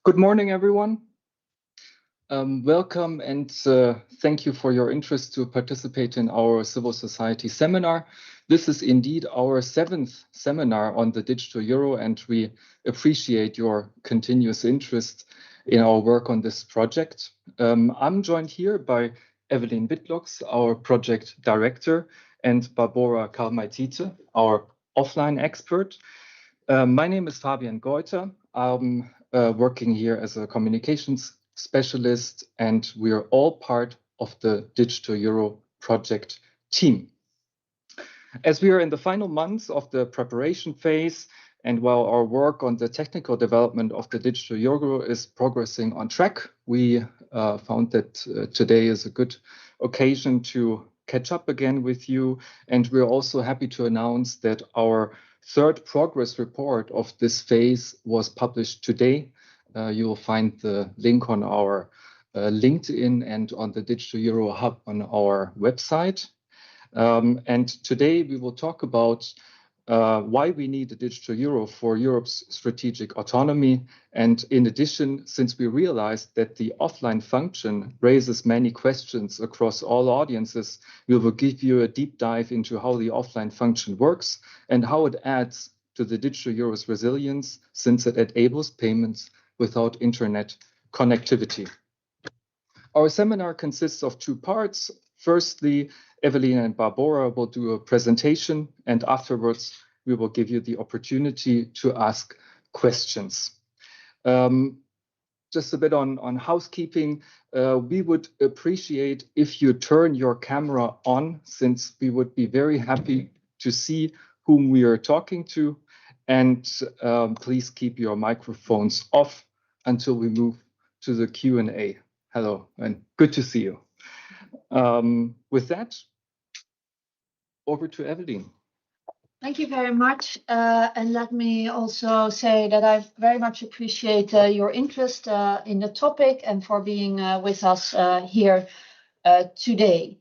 Good morning, everyone. Welcome and thank you for your interest to participate in our civil society seminar. This is indeed our 7th seminar on the digital euro, and we appreciate your continuous interest in our work on this project. I'm joined here by Evelien Witlox, our project director, and Barbora K, our offline expert. My name is Fabian Geuther. I'm working here as a communications specialist, and we are all part of the Digital Euro project team. As we are in the final months of the preparation phase, and while our work on the technical development of the Digital Euro is progressing on track, we found that today is a good occasion to catch up again with you. And we're also happy to announce that our third progress report of this phase was published today. You will find the link on our LinkedIn and on the Digital Euro Hub on our website. And today we will talk about why we need a digital euro for Europe's strategic autonomy. And in addition, since we realized that the offline function raises many questions across all audiences, we will give you a deep dive into how the offline function works and how it adds to the digital euro's resilience, since it enables payments without internet connectivity. Our seminar consists of 2 parts. Firstly, Evelien and Barbora will do a presentation, and afterwards we will give you the opportunity to ask questions. Just a bit on housekeeping. We would appreciate if you turn your camera on, since we would be very happy to see whom we are talking to. And please keep your microphones off until we move to the Q&A. Hello, and good to see you. With that, over to Evelien. Thank you very much. And let me also say that I very much appreciate your interest in the topic and for being with us here today.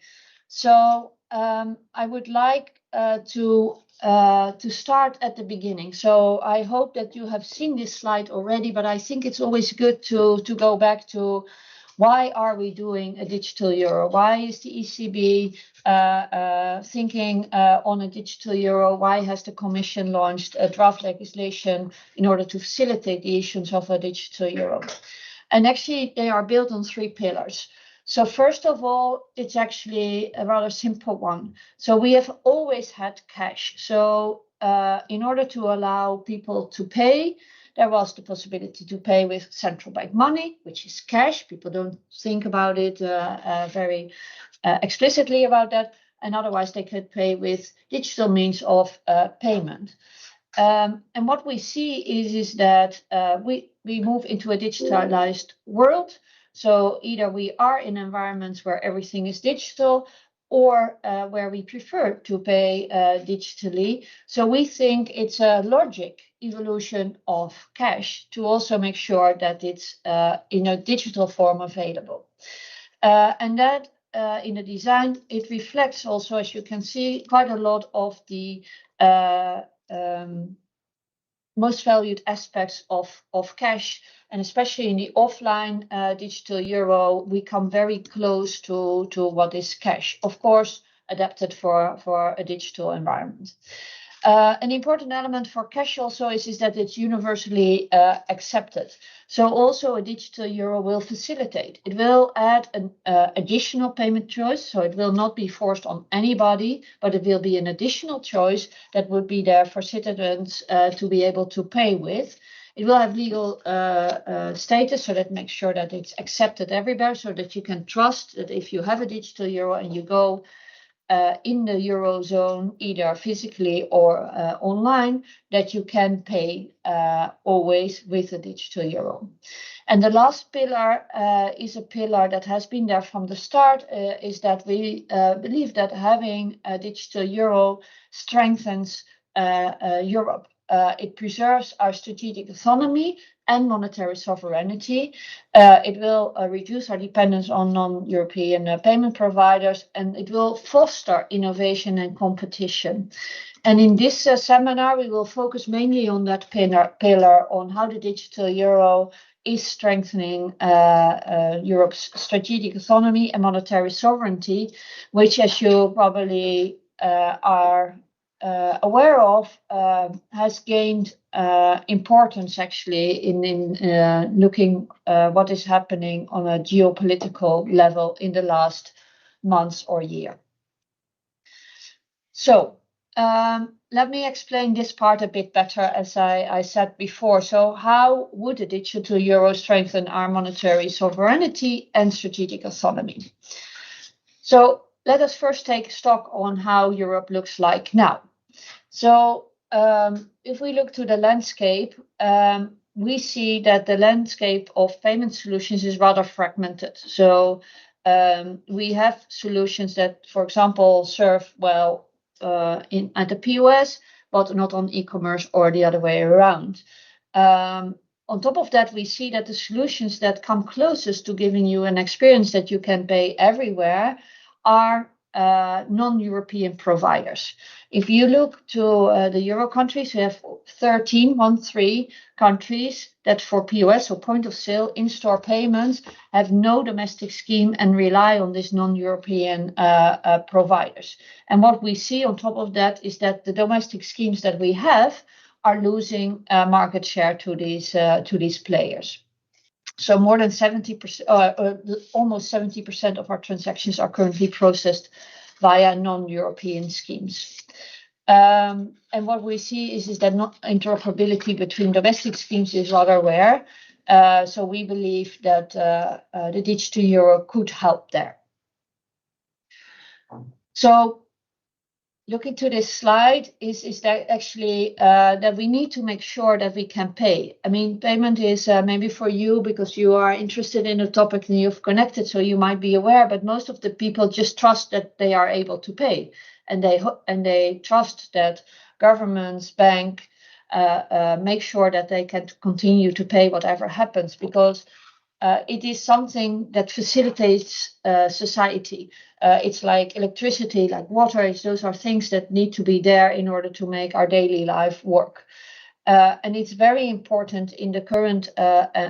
So I would like to start at the beginning. So I hope that you have seen this slide already, but I think it's always good to go back to why are we doing a digital euro? Why is the ECB thinking on a digital euro? Why has the Commission launched a draft legislation in order to facilitate the issuance of a digital euro? And actually, they are built on 3 pillars. So first of all, it's actually a rather simple one. So we have always had cash. So in order to allow people to pay, there was the possibility to pay with central bank money, which is cash. People don't think about it very explicitly about that. And otherwise, they could pay with digital means of payment. And what we see is that we move into a digitalized world. So either we are in environments where everything is digital, or where we prefer to pay digitally. So we think it's a logic evolution of cash to also make sure that it's in a digital form available. And that in the design, it reflects also, as you can see, quite a lot of the most valued aspects of cash, and especially in the offline digital euro, we come very close to what is cash, of course, adapted for a digital environment. An important element for cash also is that it's universally accepted. So also a digital euro will facilitate. It will add an additional payment choice. So it will not be forced on anybody, but it will be an additional choice that would be there for citizens to be able to pay with. It will have legal status, so that makes sure that it's accepted everywhere, so that you can trust that if you have a digital euro and you go in the Eurozone, either physically or online, that you can pay always with a digital euro. And the last pillar is a pillar that has been there from the start, is that we believe that having a digital euro strengthens Europe. it preserves our strategic autonomy and monetary sovereignty. It will reduce our dependence on non-European payment providers, and it will foster innovation and competition. And in this seminar, we will focus mainly on that pillar on how the digital euro is strengthening Europe's strategic autonomy and monetary sovereignty, which, as you probably are aware of, has gained importance actually in looking what is happening on a geopolitical level in the last months or year. So let me explain this part a bit better, as I said before. So how would the digital euro strengthen our monetary sovereignty and strategic autonomy? So let us first take stock on how Europe looks like now. So if we look to the landscape, we see that the landscape of payment solutions is rather fragmented. So we have solutions that, for example, serve well at the POS, but not on e-commerce or the other way around. On top of that, we see that the solutions that come closest to giving you an experience that you can pay everywhere are non-European providers. If you look to the Euro countries, we have 13 countries that for POS or point of sale in-store payments have no domestic scheme and rely on these non-European providers. And what we see on top of that is that the domestic schemes that we have are losing market share to these players. So more than 70%, almost 70% of our transactions are currently processed via non-European schemes. And what we see is that not interoperability between domestic schemes is rather rare. So we believe that the digital euro could help there. So looking to this slide is that actually that we need to make sure that we can pay. I mean, payment is maybe for you because you are interested in a topic and you've connected, so you might be aware, but most of the people just trust that they are able to pay. And they trust that governments, bank, make sure that they can continue to pay whatever happens, because it is something that facilitates society. It's like electricity, like water. Those are things that need to be there in order to make our daily life work. And it's very important in the current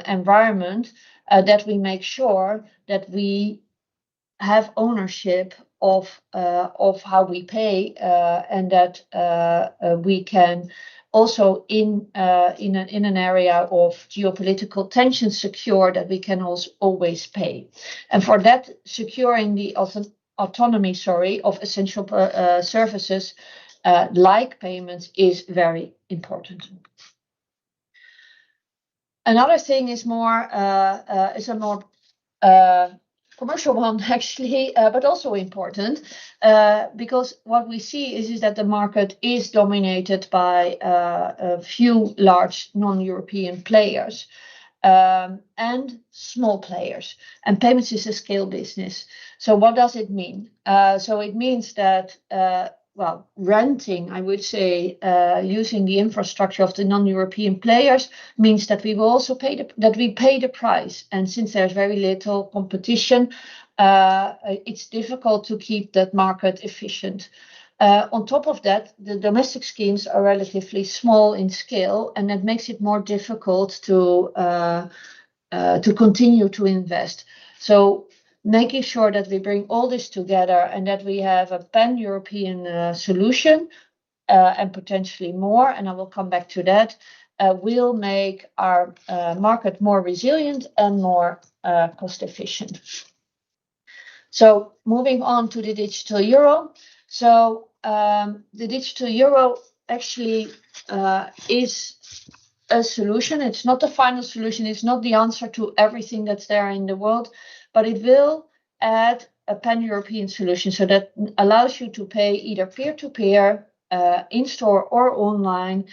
environment that we make sure that we have ownership of how we pay, and that we can also in an area of geopolitical tension secure that we can also always pay. And for that, securing the autonomy, of essential services like payments is very important. Another thing is a more commercial one, actually, but also important, because what we see is that the market is dominated by a few large non-European players and small players. And payments is a scale business. So what does it mean? So it means that renting, I would say, using the infrastructure of the non-European players means that we will also pay the price. And since there's very little competition, it's difficult to keep that market efficient. On top of that, the domestic schemes are relatively small in scale, and that makes it more difficult to continue to invest. So making sure that we bring all this together and that we have a pan-European solution and potentially more, and I will come back to that, will make our market more resilient and more cost efficient. So moving on to the digital euro. So the digital euro actually is a solution. It's not the final solution. It's not the answer to everything that's there in the world, but it will add a pan-European solution so that allows you to pay either peer-to-peer, in-store or online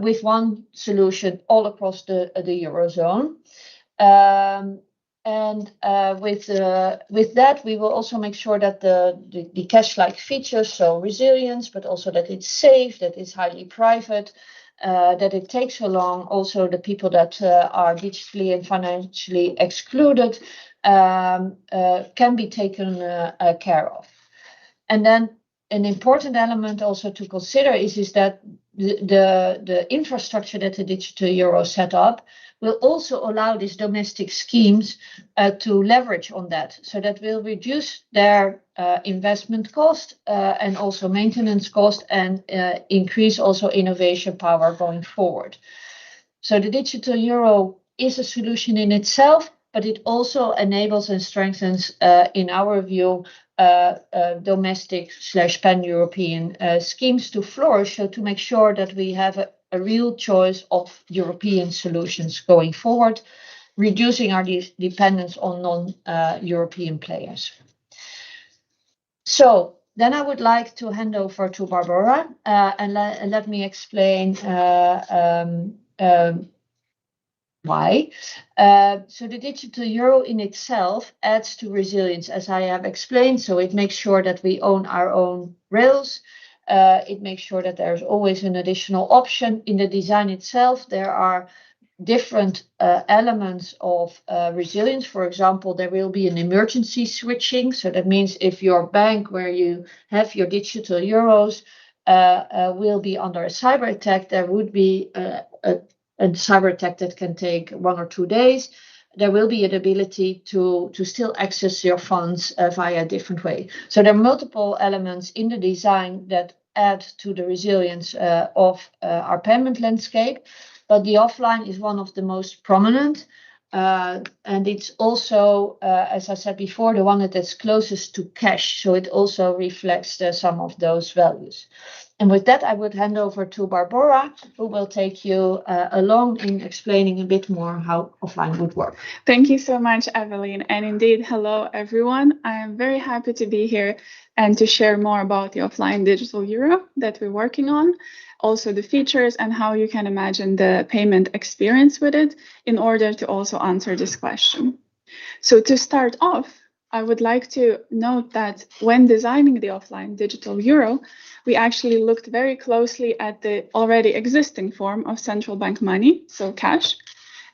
with one solution all across the Eurozone. With that, we will also make sure that the cash-like features, so resilience, but also that it's safe, that it's highly private, that it takes so long, also the people that are digitally and financially excluded can be taken care of. And then an important element also to consider is that the infrastructure that the digital euro set up will also allow these domestic schemes to leverage on that. So that will reduce their investment cost and also maintenance cost, and increase also innovation power going forward. So the digital euro is a solution in itself, but it also enables and strengthens, in our view, domestic / pan-European schemes to flourish, so to make sure that we have a real choice of European solutions going forward, reducing our dependence on non-European players. So then I would like to hand over to Barbora and let me explain why. So the digital euro in itself adds to resilience, as I have explained. So it makes sure that we own our own rails. It makes sure that there's always an additional option. In the design itself, there are different elements of resilience. For example, there will be an emergency switching. So that means if your bank where you have your digital euros will be under a cyber attack, there would be a cyber attack that can take 1 or 2 days. There will be an ability to still access your funds via a different way. So there are multiple elements in the design that add to the resilience of our payment landscape, but the offline is one of the most prominent. And it's also, as I said before, the one that is closest to cash. So it also reflects some of those values. And with that, I would hand over to Barbora, who will take you along in explaining a bit more how offline would work. Thank you so much, Evelien. And indeed, hello, everyone. I am very happy to be here and to share more about the offline digital euro that we're working on, also the features and how you can imagine the payment experience with it in order to also answer this question. So to start off, I would like to note that when designing the offline digital euro, we actually looked very closely at the already existing form of central bank money, so cash,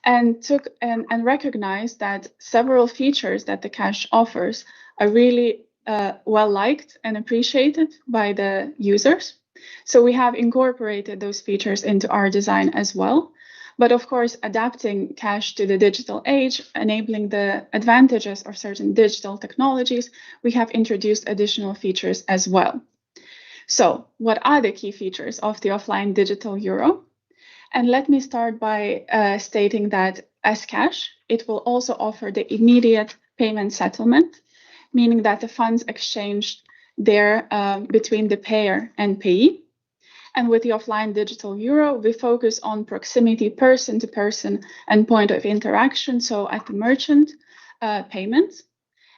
and took and recognized that several features that the cash offers are really well liked and appreciated by the users. So we have incorporated those features into our design as well. But of course, adapting cash to the digital age, enabling the advantages of certain digital technologies, we have introduced additional features as well. So what are the key features of the offline digital euro? And let me start by stating that as cash, it will also offer the immediate payment settlement, meaning that the funds exchanged there between the payer and payee. And with the offline digital euro, we focus on proximity, person to person, and point of interaction. So at the merchant payments.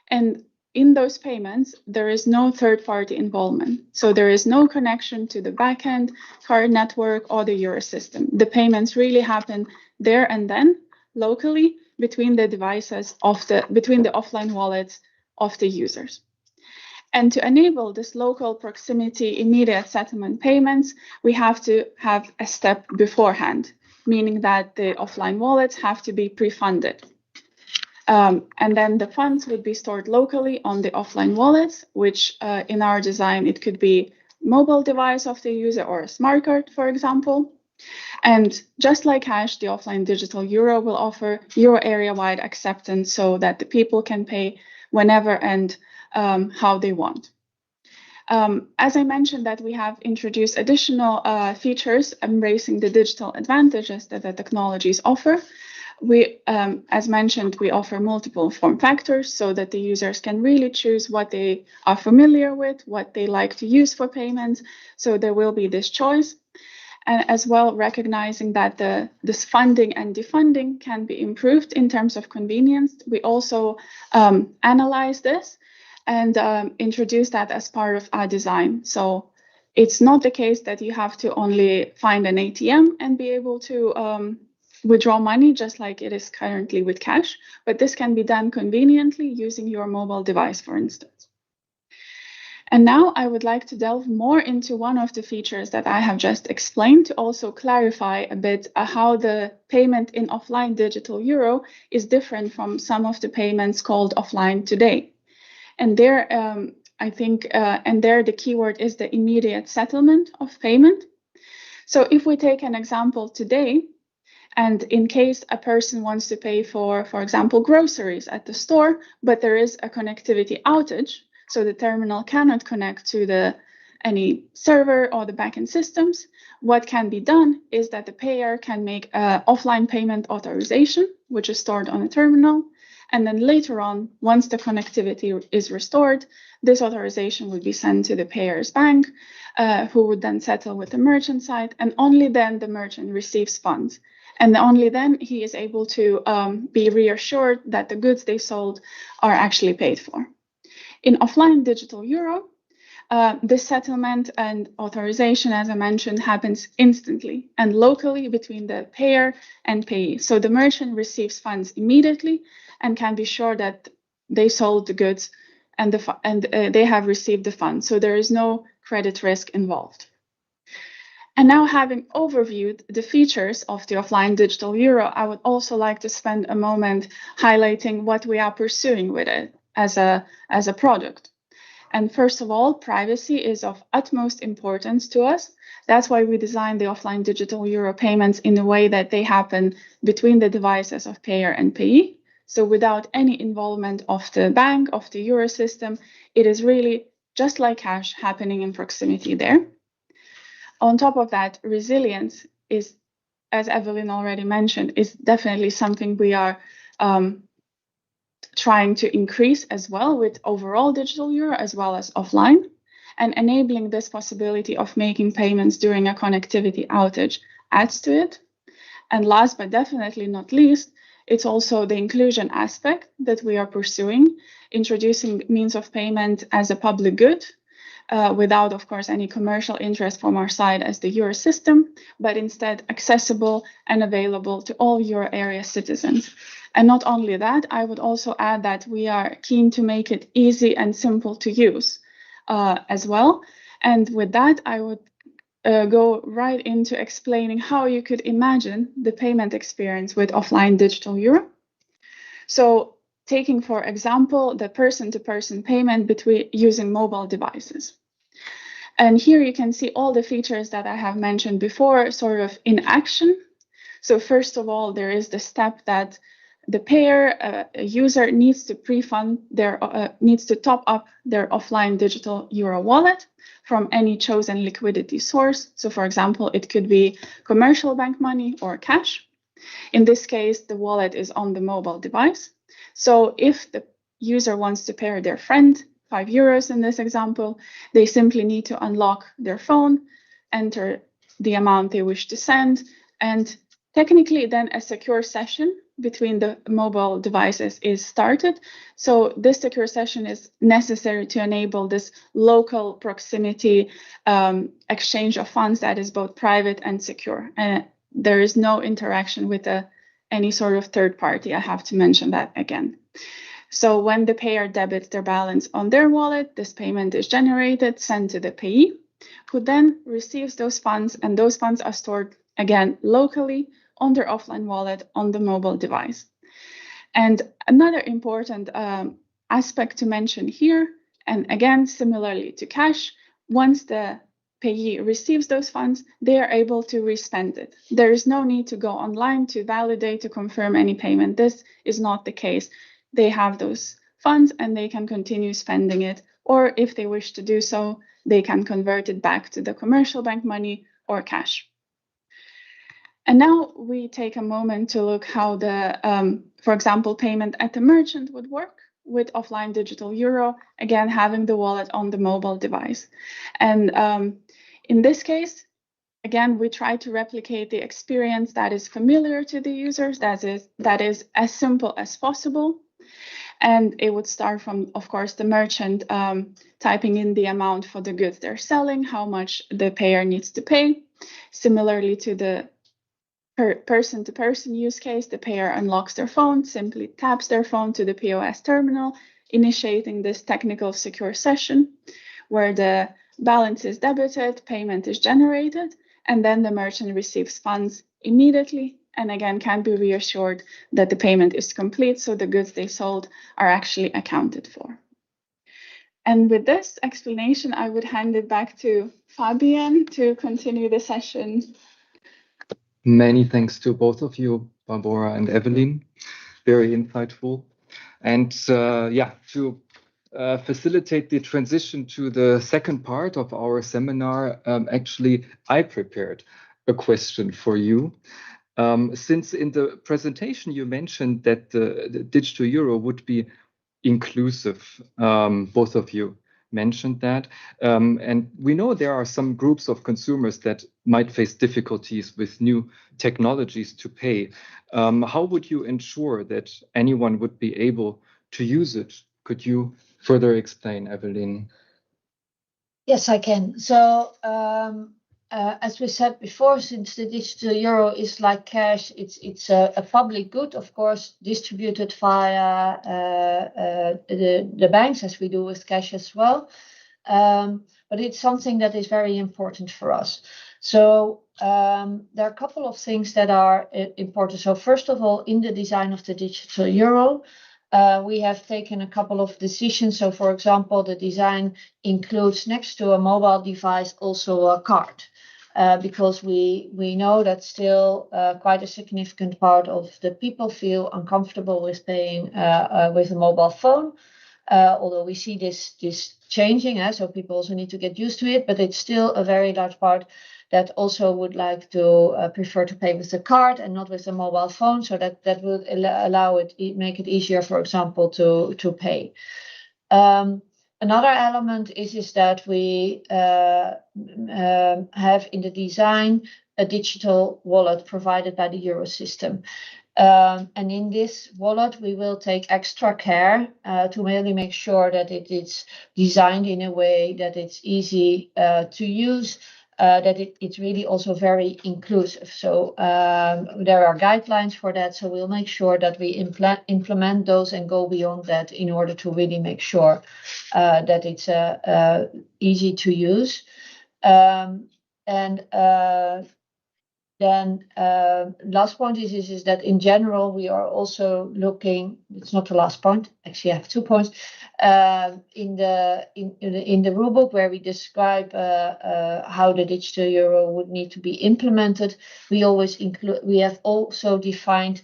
And in those payments, there is no third-party involvement. So there is no connection to the backend, card network, or the euro system. The payments really happen there and then, locally, between the devices between the offline wallets of the users. And to enable this local proximity immediate settlement payments, we have to have a step beforehand, meaning that the offline wallets have to be pre-funded. And then the funds would be stored locally on the offline wallets, which in our design, it could be mobile device of the user or a smart card, for example. And just like cash, the offline digital euro will offer euro area-wide acceptance so that the people can pay whenever and how they want. As I mentioned, that we have introduced additional features embracing the digital advantages that the technologies offer. We, as mentioned, we offer multiple form factors so that the users can really choose what they are familiar with, what they like to use for payments. So there will be this choice. And as well, recognizing that this funding and defunding can be improved in terms of convenience. We also analyze this and introduce that as part of our design. So it's not the case that you have to only find an ATM and be able to withdraw money just like it is currently with cash, but this can be done conveniently using your mobile device, for instance. And now I would like to delve more into one of the features that I have just explained to also clarify a bit how the payment in offline digital euro is different from some of the payments called offline today. And there, I think, and there the keyword is the immediate settlement of payment. So if we take an example today, and in case a person wants to pay for example, groceries at the store, but there is a connectivity outage, so the terminal cannot connect to any server or the backend systems, what can be done is that the payer can make an offline payment authorization, which is stored on a terminal. And then later on, once the connectivity is restored, this authorization would be sent to the payer's bank, who would then settle with the merchant side, and only then the merchant receives funds. And only then he is able to be reassured that the goods they sold are actually paid for. In offline digital euro, this settlement and authorization, as I mentioned, happens instantly and locally between the payer and payee. So the merchant receives funds immediately and can be sure that they sold the goods and they have received the funds. So there is no credit risk involved. And now, having overviewed the features of the offline digital euro, I would also like to spend a moment highlighting what we are pursuing with it as a product. And first of all, privacy is of utmost importance to us. That's why we designed the offline digital euro payments in a way that they happen between the devices of payer and payee. So without any involvement of the bank, of the euro system, it is really just like cash happening in proximity there. On top of that, resilience is, as Evelien already mentioned, is definitely something we are trying to increase as well with overall digital euro as well as offline, and enabling this possibility of making payments during a connectivity outage adds to it. And last but definitely not least, it's also the inclusion aspect that we are pursuing, introducing means of payment as a public good, without, of course, any commercial interest from our side as the euro system, but instead accessible and available to all euro area citizens. And not only that, I would also add that we are keen to make it easy and simple to use as well. And with that, I would go right into explaining how you could imagine the payment experience with offline digital euro. So taking, for example, the person-to-person payment between using mobile devices. And here you can see all the features that I have mentioned before sort of in action. So first of all, there is the step that the payer user needs to pre-fund their needs to top up their offline digital euro wallet from any chosen liquidity source. So for example, it could be commercial bank money or cash. In this case, the wallet is on the mobile device. So if the user wants to pay their friend €5 in this example, they simply need to unlock their phone, enter the amount they wish to send, and technically then a secure session between the mobile devices is started. So this secure session is necessary to enable this local proximity exchange of funds that is both private and secure. And there is no interaction with any sort of third party. I have to mention that again. So when the payer debits their balance on their wallet, this payment is generated, sent to the payee, who then receives those funds, and those funds are stored again locally on their offline wallet on the mobile device. And another important aspect to mention here, and again, similarly to cash, once the payee receives those funds, they are able to respend it. There is no need to go online to validate, to confirm any payment. This is not the case. They have those funds and they can continue spending it, or if they wish to do so, they can convert it back to the commercial bank money or cash. And now we take a moment to look how the, for example, payment at the merchant would work with offline digital euro, again, having the wallet on the mobile device. And in this case, again, we try to replicate the experience that is familiar to the users, that is as simple as possible. And it would start from, of course, the merchant typing in the amount for the goods they're selling, how much the payer needs to pay. Similarly to the person-to-person use case, the payer unlocks their phone, simply taps their phone to the POS terminal, initiating this technical secure session. where the balance is debited, payment is generated, and then the merchant receives funds immediately and again can be reassured that the payment is complete, so the goods they sold are actually accounted for. And with this explanation, I would hand it back to Fabian to continue the session. Many thanks to both of you, Barbora and Evelien. Very insightful. And to facilitate the transition to the second part of our seminar, actually, I prepared a question for you. Since in the presentation you mentioned that the digital euro would be inclusive, both of you mentioned that. And we know there are some groups of consumers that might face difficulties with new technologies to pay. How would you ensure that anyone would be able to use it? Could you further explain, Evelien? Yes, I can. So as we said before, since the digital euro is like cash, it's a public good, of course, distributed via the banks, as we do with cash as well. But it's something that is very important for us. So there are a couple of things that are important. So first of all, in the design of the digital euro, we have taken a couple of decisions. So for example, the design includes next to a mobile device also a card. Because we know that still quite a significant part of the people feel uncomfortable with paying with a mobile phone. Although we see this changing, so people also need to get used to it, but it's still a very large part that also would like to prefer to pay with a card and not with a mobile phone. So that would allow it, make it easier, for example, to pay. Another element is that we have in the design a digital wallet provided by the Eurosystem. And in this wallet, we will take extra care to really make sure that it is designed in a way that it's easy to use, that it's really also very inclusive. So there are guidelines for that. So we'll make sure that we implement those and go beyond that in order to really make sure that it's easy to use. Then last point is that in general, we are also looking, it's not the last point, actually I have 2 points, in the rulebook where we describe how the digital euro would need to be implemented. We have also defined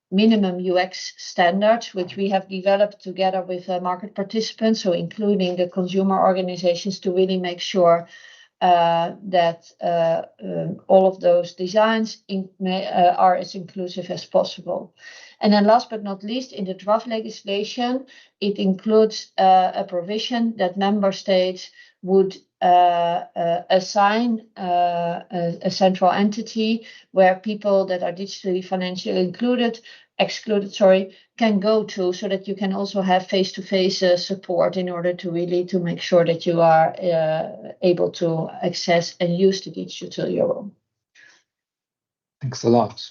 minimum UX standards, which we have developed together with market participants, so including the consumer organizations, to really make sure that all of those designs are as inclusive as possible. And then last but not least, in the draft legislation, it includes a provision that member states would assign a central entity where people that are digitally financially excluded, can go to, so that you can also have face-to-face support in order to really to make sure that you are able to access and use the digital euro. Thanks a lot.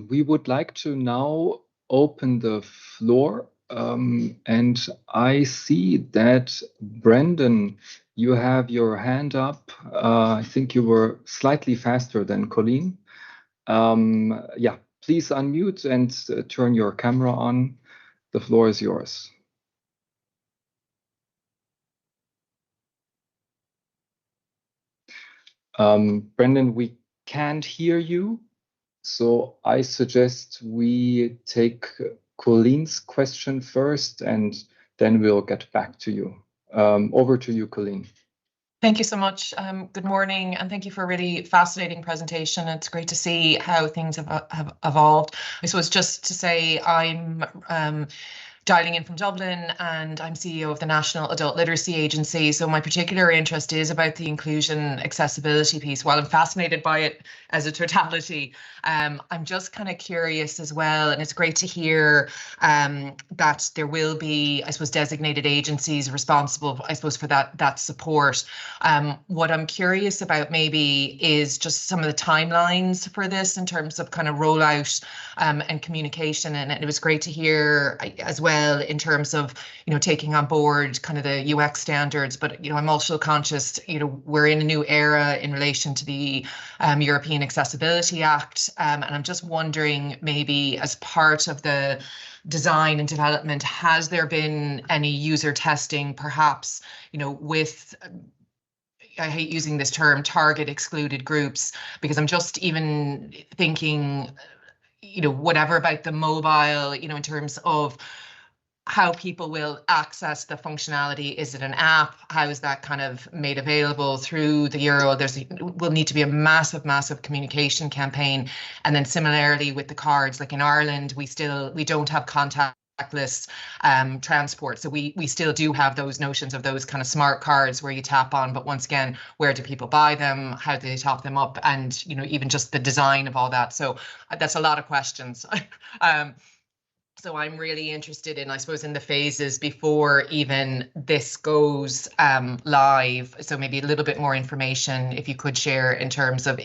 We would like to now open the floor, and I see that Brendan, you have your hand up. I think you were slightly faster than Colleen. Please unmute and turn your camera on. The floor is yours. Brendan, we can't hear you, so I suggest we take Colleen's question first, and then we'll get back to you. Over to you, Colleen. Thank you so much. Good morning, and thank you for a really fascinating presentation. It's great to see how things have evolved. I suppose just to say I'm dialing in from Dublin, and I'm CEO of the National Adult Literacy Agency. So my particular interest is about the inclusion accessibility piece. While I'm fascinated by it as a totality, I'm just kind of curious as well. And it's great to hear that there will be, I suppose, designated agencies responsible, I suppose, for that support. What I'm curious about maybe is just some of the timelines for this in terms of kind of rollout and communication. And it was great to hear as well well in terms of, taking on board kind of the UX standards. But, I'm also conscious, we're in a new era in relation to the European Accessibility Act. And I'm just wondering, maybe as part of the design and development, has there been any user testing, perhaps, with, I hate using this term, target excluded groups, because I'm just even thinking, whatever about the mobile, in terms of how people will access the functionality. Is it an app? How is that kind of made available through the Euro? Will need to be a massive communication campaign. And then similarly with the cards, like in Ireland, we don't have contactless transport. So we still do have those notions of those kind of smart cards where you tap on, but once again, where do people buy them? How do they top them up? And, even just the design of all that. So that's a lot of questions. So I'm really interested in, I suppose, in the phases before even this goes live. So maybe a little bit more information, if you could share, in terms of,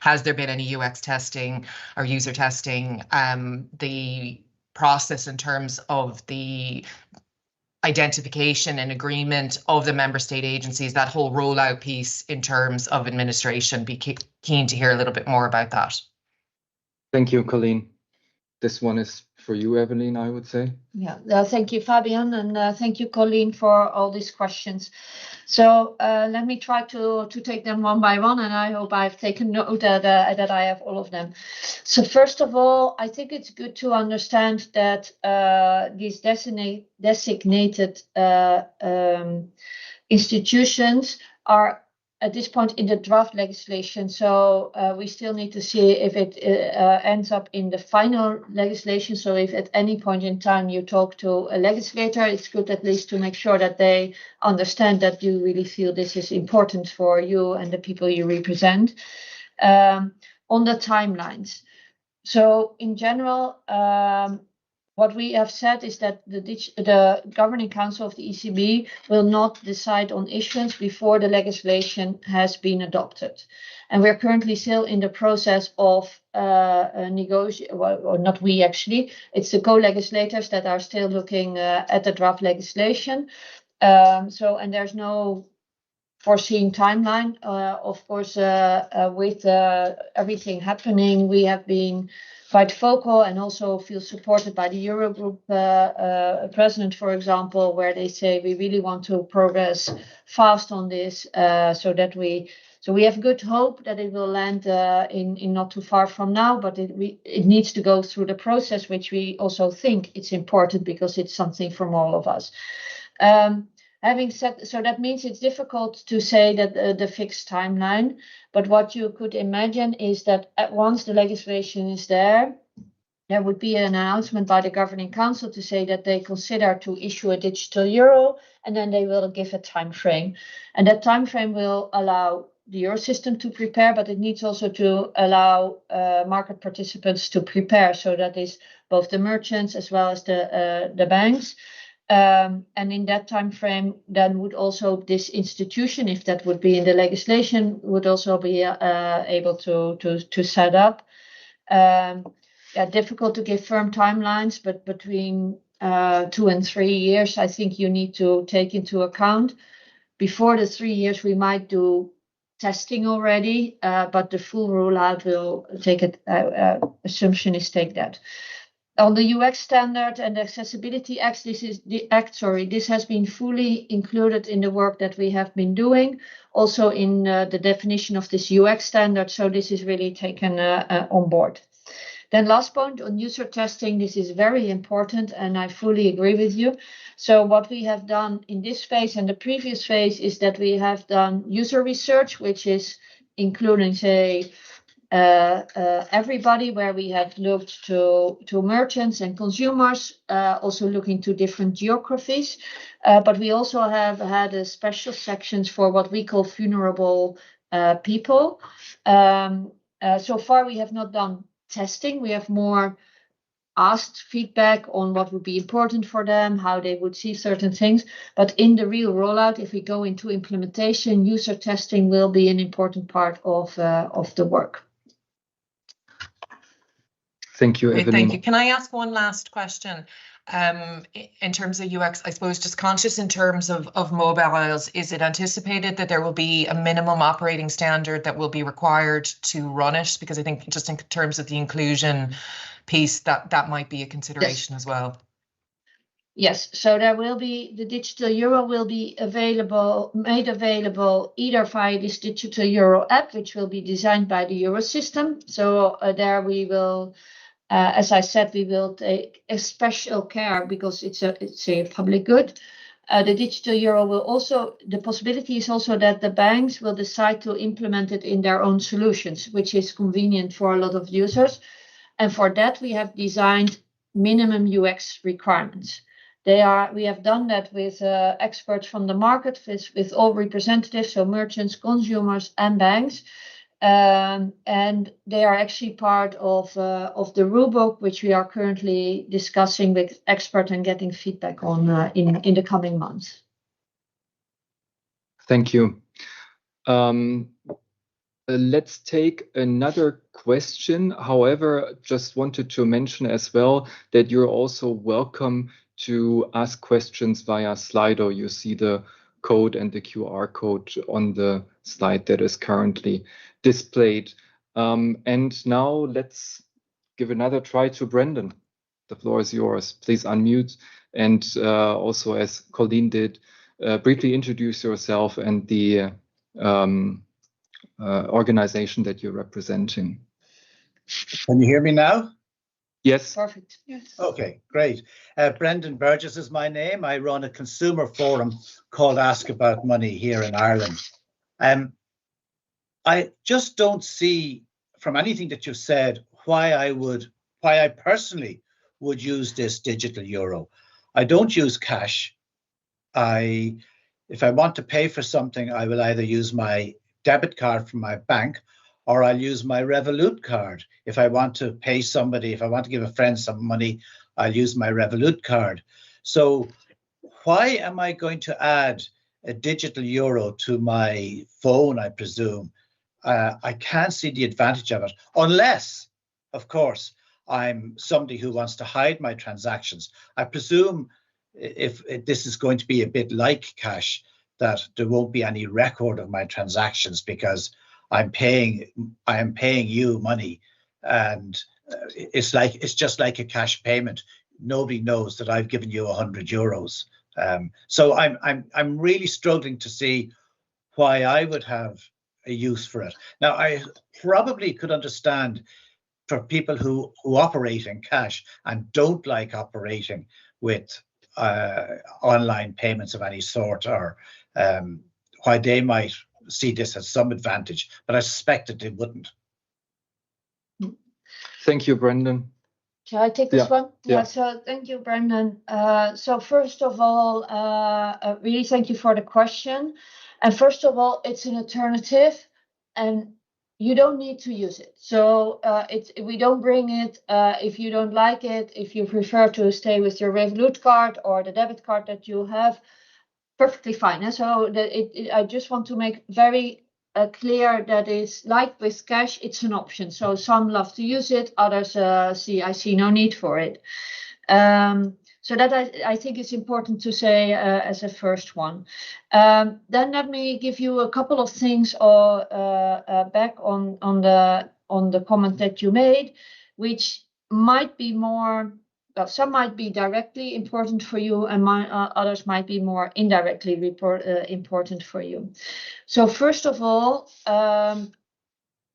has there been any UX testing or user testing, the process in terms of the identification and agreement of the member state agencies, that whole rollout piece in terms of administration. Be keen to hear a little bit more about that. Thank you, Colleen. This one is for you, Evelien, I would say. Yeah, thank you, Fabian, and thank you, Colleen, for all these questions. So let me try to take them one by one, and I hope I've taken note that I have all of them. So first of all, I think it's good to understand that these designated institutions are at this point in the draft legislation, so we still need to see if it ends up in the final legislation. So if at any point in time you talk to a legislator, it's good at least to make sure that they understand that you really feel this is important for you and the people you represent. On the timelines. So in general, what we have said is that the Governing Council of the ECB will not decide on issuance before the legislation has been adopted. And we're currently still in the process of negotiating, or not we actually, it's the co-legislators that are still looking at the draft legislation. And there's no foreseen timeline. Of course, with everything happening, we have been quite vocal and also feel supported by the Eurogroup president, for example, where they say we really want to progress fast on this, so we have good hope that it will land in not too far from now, but it needs to go through the process, which we also think it's important because it's something from all of us. Having said, so that means it's difficult to say that the fixed timeline, but what you could imagine is that once the legislation is there would be an announcement by the Governing Council to say that they consider to issue a digital euro, and then they will give a time frame. And that time frame will allow the euro system to prepare, but it needs also to allow market participants to prepare. So that is both the merchants as well as the banks. And in that time frame, then would also this institution, if that would be in the legislation, would also be able to set up. Difficult to give firm timelines, but between 2 and 3 years, I think you need to take into account. Before the 3 years, we might do testing already, but the full rollout will take it. Assumption is take that. On the UX standard and the Accessibility Act, this has been fully included in the work that we have been doing, also in the definition of this UX standard. So this is really taken on board. Then last point on user testing, this is very important, and I fully agree with you. So what we have done in this phase and the previous phase is that we have done user research, which is including, say, everybody, where we have looked to merchants and consumers, also looking to different geographies. But we also have had a special sections for what we call vulnerable people. So far, we have not done testing. We have more asked feedback on what would be important for them, how they would see certain things. But in the real rollout, if we go into implementation, user testing will be an important part of the work. Thank you, Evelien. Thank you. Can I ask one last question? In terms of UX, I suppose just conscious in terms of mobiles, is it anticipated that there will be a minimum operating standard that will be required to run it? Because I think just in terms of the inclusion piece, that might be a consideration as well. Yes, so there will be, the digital euro will be made available either via this digital euro app, which will be designed by the Eurosystem. So there we will, as I said, we will take a special care because it's a public good. The digital euro will also, the possibility is also that the banks will decide to implement it in their own solutions, which is convenient for a lot of users. And for that, we have designed minimum UX requirements. We have done that with experts from the market, with all representatives, so merchants, consumers, and banks. And they are actually part of the rulebook, which we are currently discussing with experts and getting feedback on in the coming months. Thank you. Let's take another question. However, just wanted to mention as well that you're also welcome to ask questions via Slido. You see the code and the QR code on the slide that is currently displayed. And now let's give another try to Brendan. The floor is yours. Please unmute. And also, as Colleen did, briefly introduce yourself and the organization that you're representing. Can you hear me now? Yes. Perfect. Yes. Okay, great. Brendan Burgess is my name. I run a consumer forum called Ask About Money here in Ireland. I just don't see from anything that you've said why I personally would use this digital euro. I don't use cash. If I want to pay for something, I will either use my debit card from my bank, or I'll use my Revolut card. If I want to pay somebody, if I want to give a friend some money, I'll use my Revolut card. So why am I going to add a digital euro to my phone, I presume? I can't see the advantage of it, unless, of course, I'm somebody who wants to hide my transactions. I presume if this is going to be a bit like cash, that there won't be any record of my transactions because I am paying you money, and it's just like a cash payment. Nobody knows that I've given you 100 euros. So I'm really struggling to see why I would have a use for it. Now, I probably could understand for people who operate in cash and don't like operating with online payments of any sort, or why they might see this as some advantage, but I suspect that they wouldn't. Thank you, Brendan. Shall I take this one? Yeah. So thank you, Brendan. So first of all, really thank you for the question. And first of all, it's an alternative, and you don't need to use it. So we don't bring it if you don't like it. If you prefer to stay with your Revolut card or the debit card that you have, perfectly fine. And so I just want to make very clear that it's like with cash, it's an option. So some love to use it, others I see no need for it. So that I think is important to say as a first one. Then let me give you a couple of things back on the comment that you made, which might be more. Well, some might be directly important for you, and others might be more indirectly important for you. So first of all,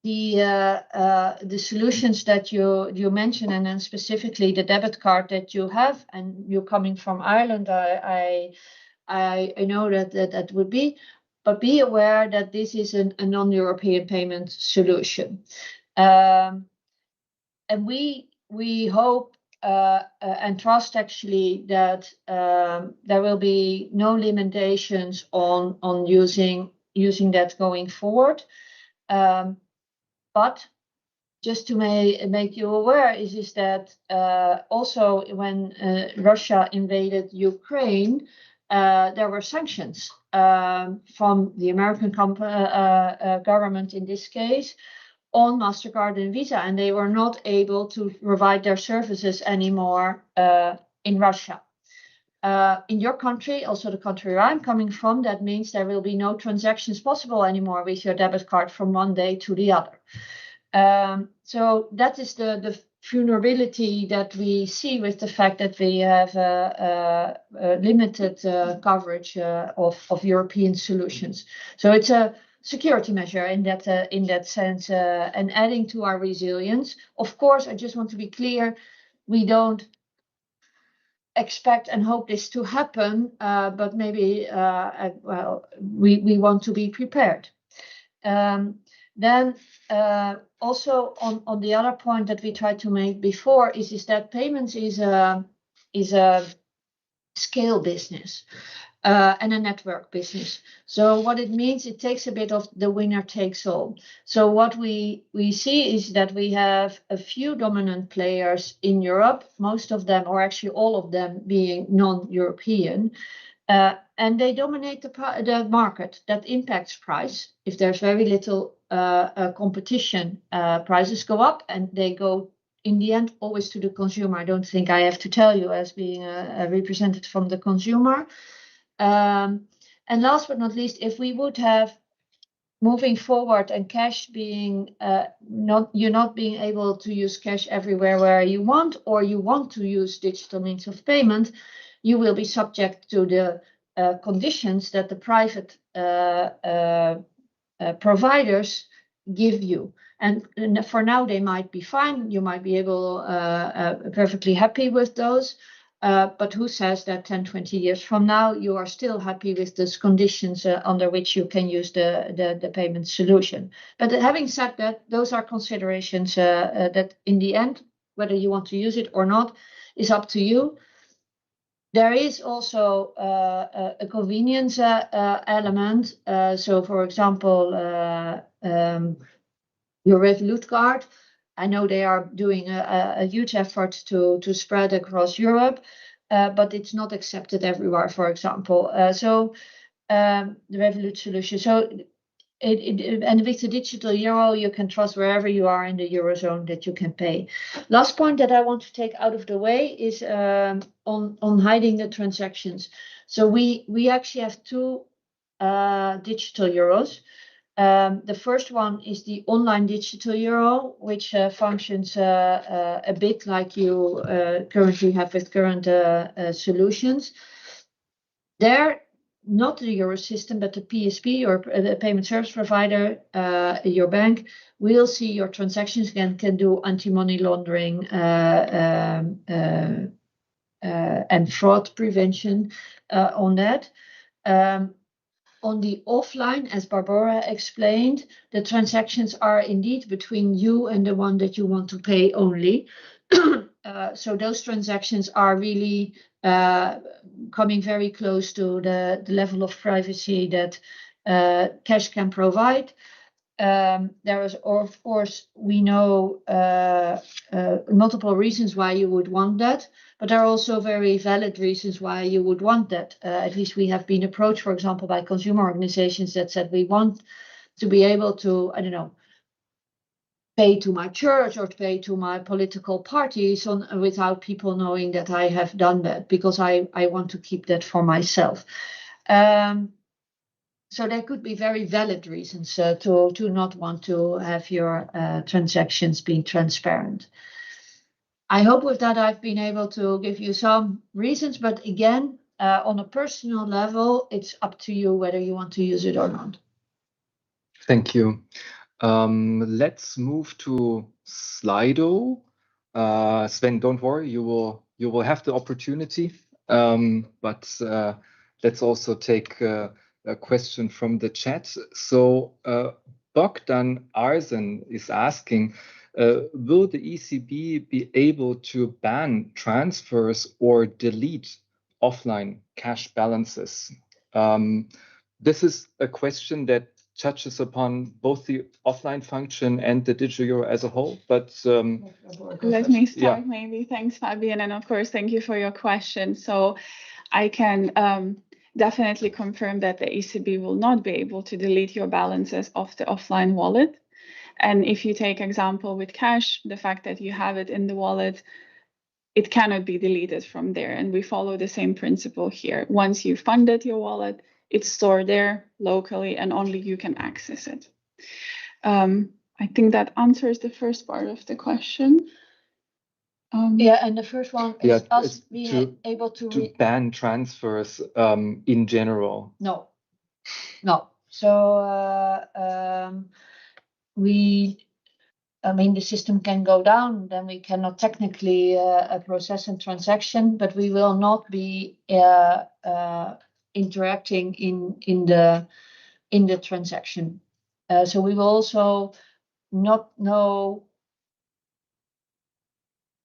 the solutions that you mentioned, and then specifically the debit card that you have, and you're coming from Ireland, I know that would be, but be aware that this is a non-European payment solution, and we hope and trust actually that there will be no limitations on using that going forward. But just to make you aware is that also when Russia invaded Ukraine, there were sanctions from the American government in this case on MasterCard and Visa, and they were not able to provide their services anymore in Russia. In your country, also the country where I'm coming from, that means there will be no transactions possible anymore with your debit card from one day to the other. So that is the vulnerability that we see with the fact that we have a limited coverage of European solutions. So it's a security measure in that sense, and adding to our resilience. Of course, I just want to be clear, we don't expect and hope this to happen, but maybe we want to be prepared. Then also on the other point that we tried to make before is that payments is a scale business and a network business. So what it means, it takes a bit of the winner takes all. So what we see is that we have a few dominant players in Europe, most of them, or actually all of them, being non-European. And they dominate the market. That impacts price. If there's very little competition, prices go up, and they go, in the end, always to the consumer. I don't think I have to tell you, as being a representative from the consumer. And last but not least, if we would have, moving forward, and cash being you're not being able to use cash everywhere where you want, or you want to use digital means of payment, you will be subject to the conditions that the private providers give you. And for now, they might be fine. You might be able perfectly happy with those. But who says that 10, 20 years from now, you are still happy with those conditions under which you can use the payment solution? But having said that, those are considerations that in the end, whether you want to use it or not, is up to you. There is also a convenience element. So, for example, your Revolut card, I know they are doing a huge effort to spread across Europe, but it's not accepted everywhere, for example. So the Revolut solution. So and with the digital euro, you can trust wherever you are in the Eurozone that you can pay. Last point that I want to take out of the way is on hiding the transactions. So we actually have two digital euros. The first one is the online digital euro, which functions a bit like you currently have with current solutions. There, not the euro system, but the PSP, or the payment service provider, your bank, will see your transactions and can do anti-money laundering and fraud prevention on that. On the offline, as Barbora explained, the transactions are indeed between you and the one that you want to pay only. So those transactions are really coming very close to the level of privacy that cash can provide. There is, of course, we know multiple reasons why you would want that, but there are also very valid reasons why you would want that. At least we have been approached, for example, by consumer organizations that said we want to be able to, I don't know, pay to my church or pay to my political parties without people knowing that I have done that, because I want to keep that for myself. So there could be very valid reasons to not want to have your transactions being transparent. I hope with that I've been able to give you some reasons, but again, on a personal level, it's up to you whether you want to use it or not. Thank you. Let's move to Slido. Sven, don't worry, you will have the opportunity. But let's also take a question from the chat. So Bogdan Arzen is asking, will the ECB be able to ban transfers or delete offline cash balances? This is a question that touches upon both the offline function and the digital euro as a whole, but let me start. Maybe. Thanks, Fabian, and of course, thank you for your question. So I can definitely confirm that the ECB will not be able to delete your balances off the offline wallet. And if you take example with cash, the fact that you have it in the wallet it cannot be deleted from there. And we follow the same principle here. Once you funded your wallet, it's stored there locally and only you can access it. I think that answers the first part of the question. Yeah, and the first one is us being able to ban transfers in general. No. So the system can go down, then we cannot technically process a transaction, but we will not be interacting in the transaction. So we will also not know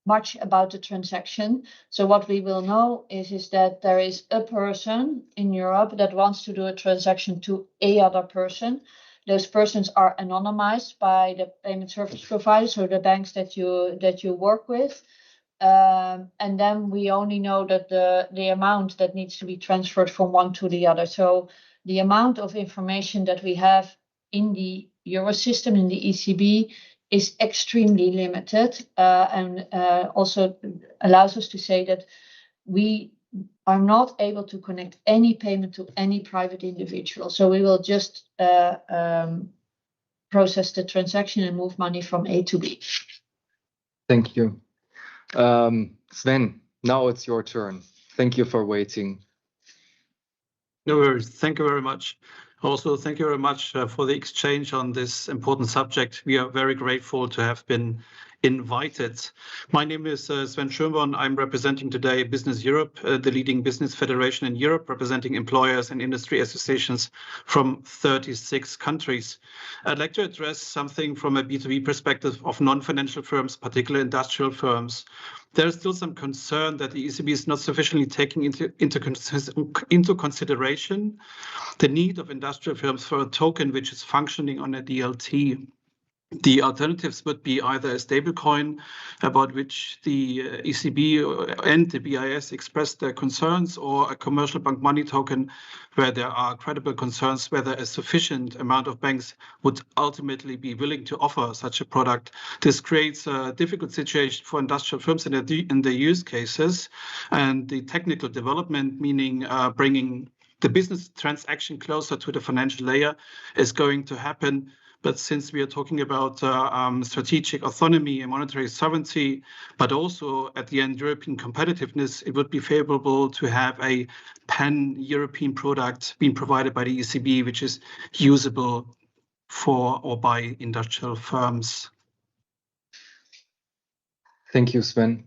much about the transaction. So what we will know is that there is a person in Europe that wants to do a transaction to a other person. Those persons are anonymized by the payment service provider, so the banks that you work with. And then we only know that the amount that needs to be transferred from one to the other. So the amount of information that we have in the Euro system, in the ECB, is extremely limited, and also allows us to say that we are not able to connect any payment to any private individual. So we will just process the transaction and move money from A to B. Thank you. Sven, now it's your turn. Thank you for waiting. No worries. Thank you very much. Also, thank you very much for the exchange on this important subject. We are very grateful to have been invited. My name is Sven Schönborn. I'm representing today Business Europe, the leading business federation in Europe, representing employers and industry associations from 36 countries. I'd like to address something from a B2B perspective of non-financial firms, particularly industrial firms. There is still some concern that the ECB is not sufficiently taking into consideration the need of industrial firms for a token which is functioning on a DLT. The alternatives would be either a stablecoin about which the ECB and the BIS expressed their concerns, or a commercial bank money token where there are credible concerns whether a sufficient amount of banks would ultimately be willing to offer such a product. This creates a difficult situation for industrial firms in the use cases, and the technical development, meaning bringing the business transaction closer to the financial layer, is going to happen. But since we are talking about strategic autonomy and monetary sovereignty, but also at the end European competitiveness, it would be favorable to have a pan-European product being provided by the ECB, which is usable for or by industrial firms. Thank you, Sven.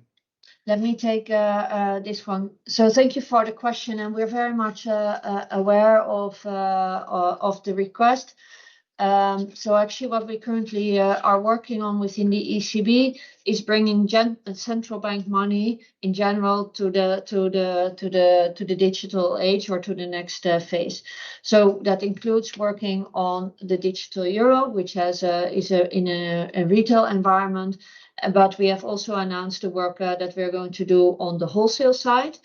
Let me take this one. So thank you for the question, and we're very much aware of the request. So actually what we currently are working on within the ECB is bringing central bank money in general to the digital age, or to the next phase. So that includes working on the digital euro, which is in a retail environment, but we have also announced the work that we're going to do on the wholesale side.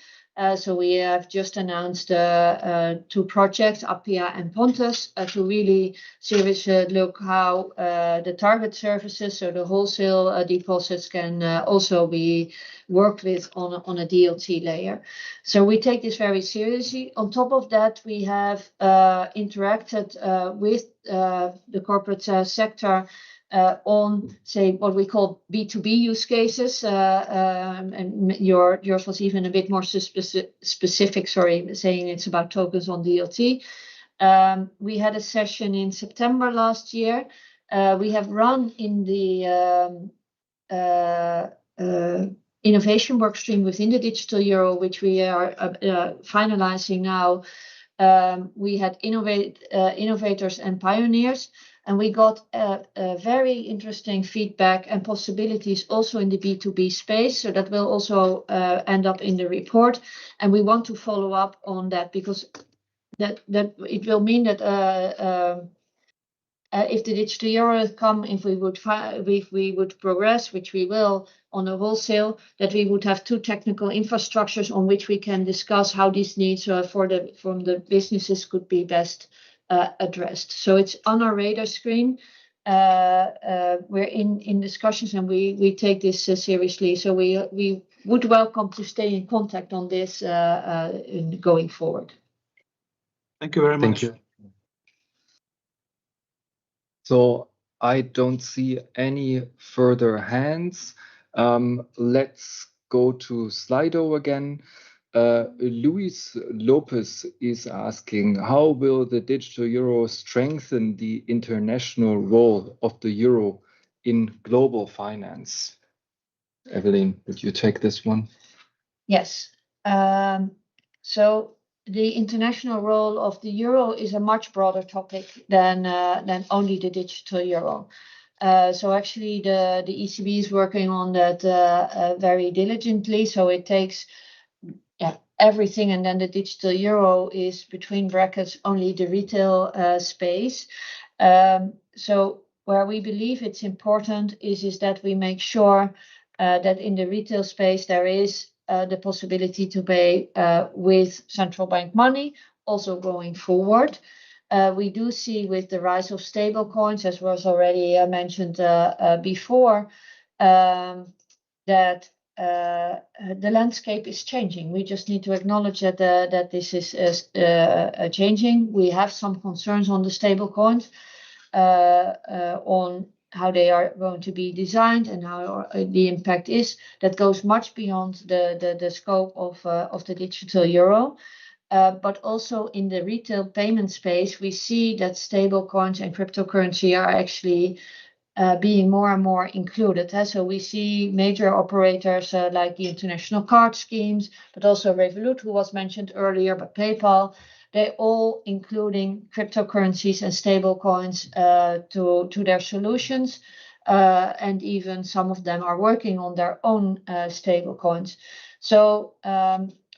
So we have just announced 2 projects, Appia and Pontus, to really seriously look how the target services, so the wholesale deposits, can also be worked with on a DLT layer. So we take this very seriously. On top of that, we have interacted with the corporate sector on, say, what we call B2B use cases, and yours was even a bit more specific, sorry, saying it's about tokens on DLT. We had a session in September last year. We have run in the innovation workstream within the digital euro, which we are finalizing now. We had innovators and pioneers, and we got very interesting feedback and possibilities also in the B2B space. So that will also end up in the report, and we want to follow up on that, because that it will mean that if the digital euro come, if we would progress, which we will, on a wholesale, that we would have 2 technical infrastructures on which we can discuss how these needs from the businesses could be best addressed. So it's on our radar screen, we're in discussions, and we take this seriously. So we would welcome to stay in contact on this going forward. Thank you very much. Thank you. So I don't see any further hands. Let's go to Slido again. Luis Lopez is asking, how will the digital euro strengthen the international role of the euro in global finance? Evelien, would you take this one? Yes. So the international role of the euro is a much broader topic than only the digital euro. So actually, the ECB is working on that very diligently. So it takes everything, and then the digital euro is between brackets only the retail space. So where we believe it's important is that we make sure that in the retail space there is the possibility to pay with central bank money also going forward. We do see with the rise of stable coins, as was already mentioned before, that the landscape is changing. We just need to acknowledge that this is changing. We have some concerns on the stable coins, on how they are going to be designed and how the impact is. That goes much beyond the scope of the digital euro. But also in the retail payment space, we see that stable coins and cryptocurrency are actually being more and more included. So we see major operators like the international card schemes, but also Revolut, who was mentioned earlier, but PayPal, they all including cryptocurrencies and stable coins to their solutions. And even some of them are working on their own stable coins. So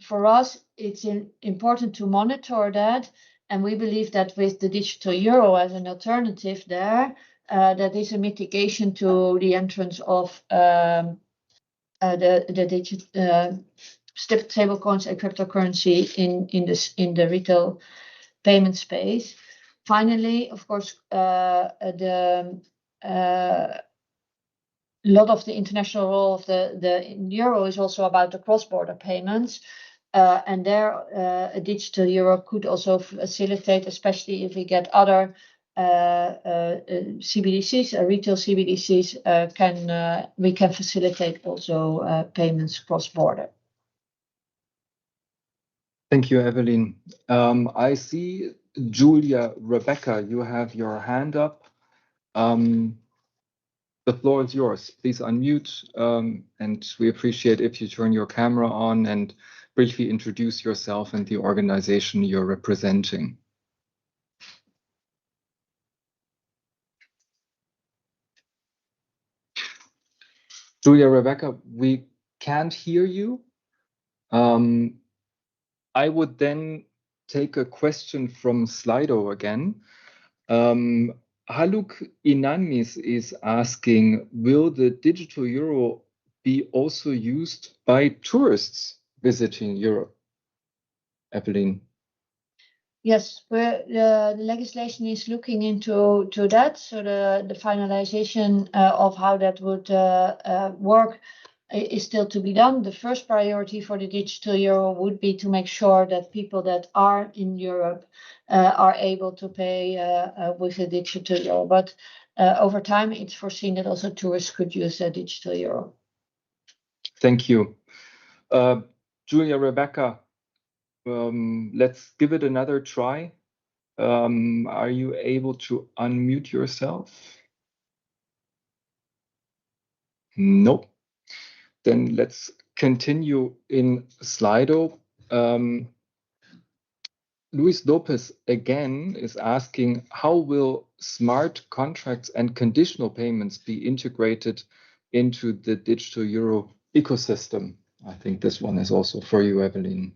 for us, it's important to monitor that. And we believe that with the digital euro as an alternative there, that is a mitigation to the entrance of the digital stable coins and cryptocurrency in the retail payment space. Finally, of course, a lot of the international role of the euro is also about the cross-border payments. And there, a digital euro could also facilitate, especially if we get other CBDCs, retail CBDCs, we can facilitate also payments cross-border. Thank you, Evelien. I see Julia, Rebecca, you have your hand up. The floor is yours. Please unmute, and we appreciate if you turn your camera on and briefly introduce yourself and the organization you're representing. Julia, Rebecca, we can't hear you. I would then take a question from Slido again. Haluk Inanis is asking, will the digital euro be also used by tourists visiting Europe? Evelien. Yes, the legislation is looking into that. So the finalization of how that would work is still to be done. The first priority for the digital euro would be to make sure that people that are in Europe are able to pay with a digital euro. But over time, it's foreseen that also tourists could use a digital euro. Thank you. Julia, Rebecca, let's give it another try. Are you able to unmute yourself? Nope. Then let's continue in Slido. Luis Lopez again is asking, how will smart contracts and conditional payments be integrated into the digital euro ecosystem? I think this one is also for you, Evelien.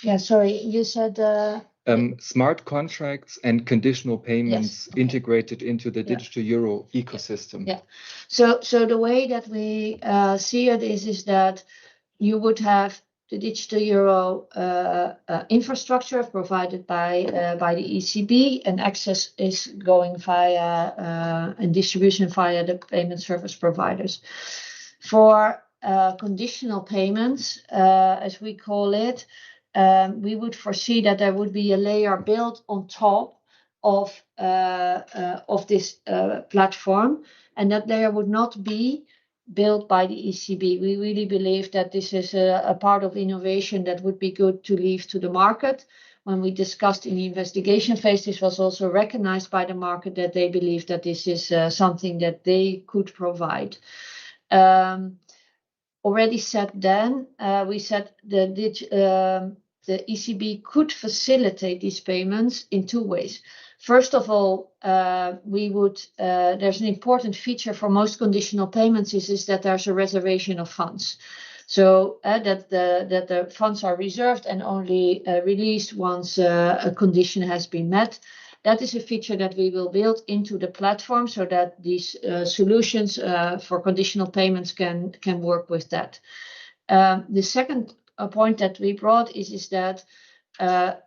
Yeah, sorry, you said... smart contracts and conditional payments, yes, integrated into the digital euro ecosystem. Yeah. So the way that we see it is that you would have the digital euro infrastructure provided by the ECB, and access is going via and distribution via the payment service providers. For conditional payments, as we call it, we would foresee that there would be a layer built on top of this platform, and that layer would not be built by the ECB. We really believe that this is a part of innovation that would be good to leave to the market. When we discussed in the investigation phase, this was also recognized by the market that they believe that this is something that they could provide. Already said then, we said the ECB could facilitate these payments in two ways. First of all, there's an important feature for most conditional payments is that there's a reservation of funds. So that the funds are reserved and only released once a condition has been met. That is a feature that we will build into the platform so that these solutions for conditional payments can work with that. The second point that we brought is that a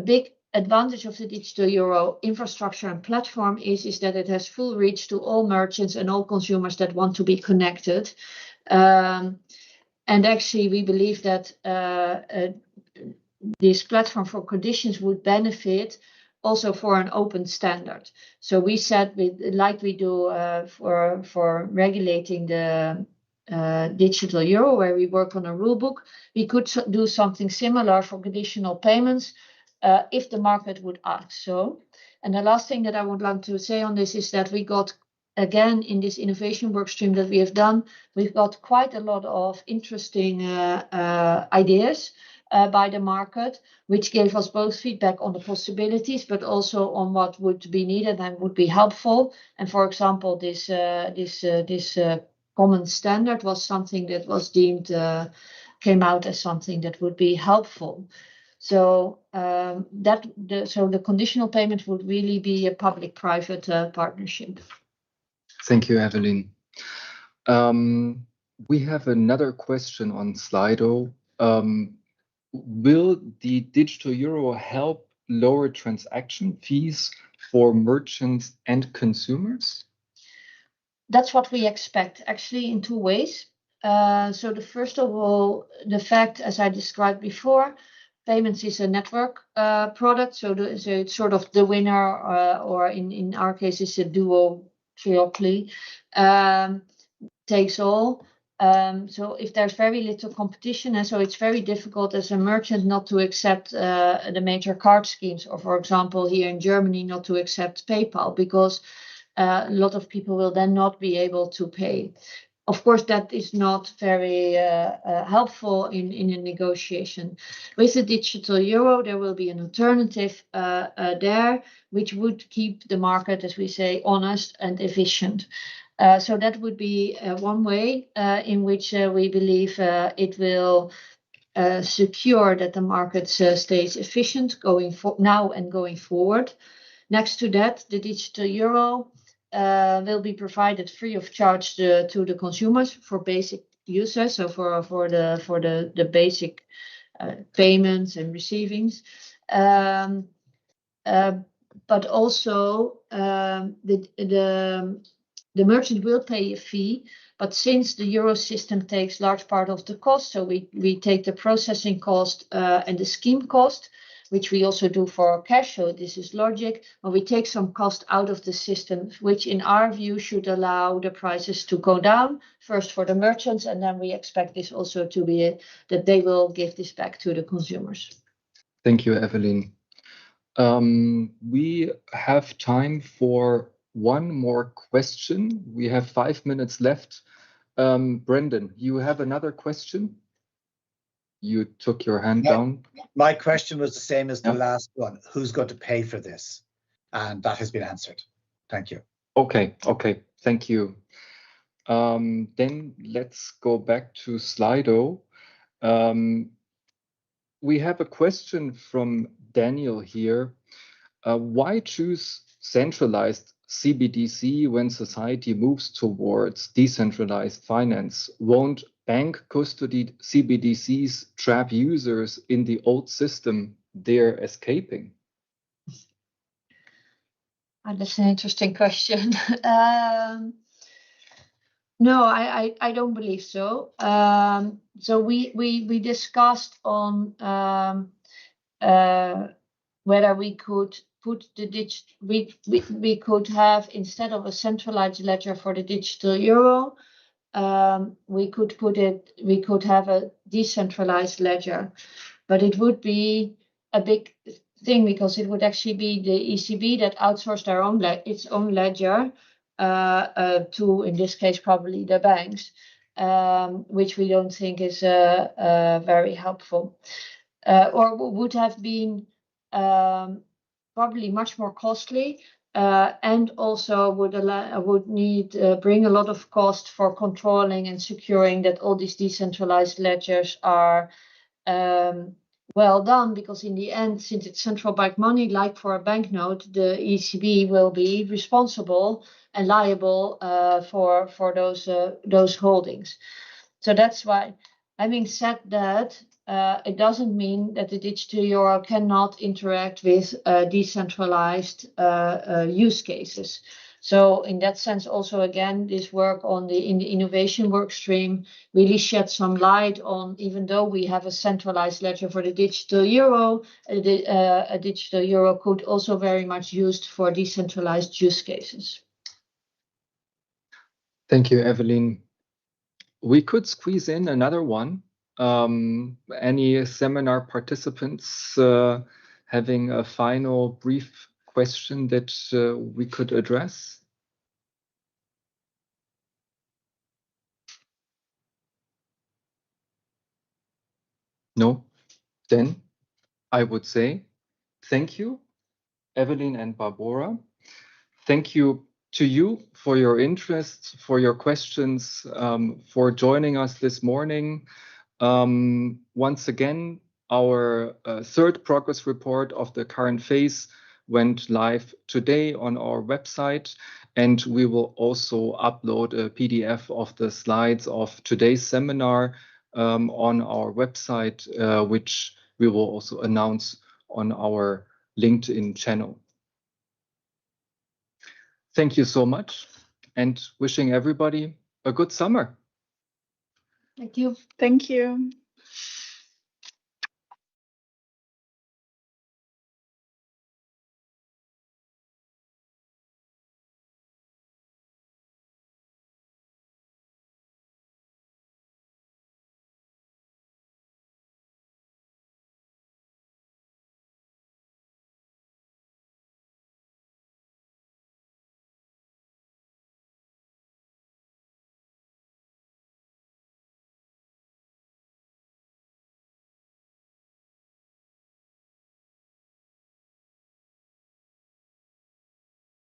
big advantage of the digital euro infrastructure and platform is that it has full reach to all merchants and all consumers that want to be connected. And actually, we believe that this platform for conditions would benefit also for an open standard. So we said, like we do for regulating the digital euro, where we work on a rule book, we could do something similar for conditional payments if the market would ask so. And the last thing that I would like to say on this is that we got, again, in this innovation work stream that we have done, we've got quite a lot of interesting ideas by the market, which gave us both feedback on the possibilities, but also on what would be needed and would be helpful. And for example, this common standard was something that was deemed, came out as something that would be helpful. So the conditional payment would really be a public-private partnership. Thank you, Evelien. We have another question on Slido. Will the digital euro help lower transaction fees for merchants and consumers? That's what we expect, actually, in two ways. So first of all, the fact, as I described before, payments is a network product. So it's sort of the winner, or in our case, it's a duo triocle, takes all. So if there's very little competition, and so it's very difficult as a merchant not to accept the major card schemes, or for example, here in Germany, not to accept PayPal, because a lot of people will then not be able to pay. Of course, that is not very helpful in a negotiation. With the digital euro, there will be an alternative there, which would keep the market, as we say, honest and efficient. So that would be one way in which we believe it will secure that the market stays efficient now and going forward. Next to that, the digital euro will be provided free of charge to the consumers for basic users, so for the basic payments and receivings. But also the merchant will pay a fee, but since the euro system takes large part of the cost, so we take the processing cost and the scheme cost, which we also do for cash, so this is logic, but we take some cost out of the system, which in our view should allow the prices to go down, first for the merchants, and then we expect this also to be that they will give this back to the consumers. Thank you, Evelien. We have time for one more question. We have 5 minutes left. Brendan, you have another question? You took your hand down. My question was the same as the last one. Who's going to pay for this? And that has been answered. Thank you. Okay. Thank you. Then let's go back to Slido. We have a question from Daniel here. Why choose centralized CBDC when society moves towards decentralized finance? Won't bank custodied CBDCs trap users in the old system they're escaping? That's an interesting question. No, I don't believe so. So we discussed on whether we could put the we could have, instead of a centralized ledger for the digital euro, we could have a decentralized ledger, but it would be a big thing because it would actually be the ECB that outsourced its own ledger to, in this case, probably the banks, which we don't think is very helpful, or would have been probably much more costly, and also would bring a lot of cost for controlling and securing that all these decentralized ledgers are well done, because in the end, since it's central bank money, like for a banknote, the ECB will be responsible and liable for those holdings. So that's why, having said that, it doesn't mean that the digital euro cannot interact with decentralized use cases. So in that sense, also again, this work in the innovation work stream really shed some light on, even though we have a centralized ledger for the digital euro, a digital euro could also very much used for decentralized use cases. Thank you, Evelien. We could squeeze in another one. Any seminar participants having a final brief question that we could address? No? Then I would say thank you, Evelien and Barbora. Thank you to you for your interest, for your questions, for joining us this morning. Once again, our third progress report of the current phase went live today on our website, and we will also upload a PDF of the slides of today's seminar on our website, which we will also announce on our LinkedIn channel. Thank you so much, and wishing everybody a good summer. Thank you. Thank you.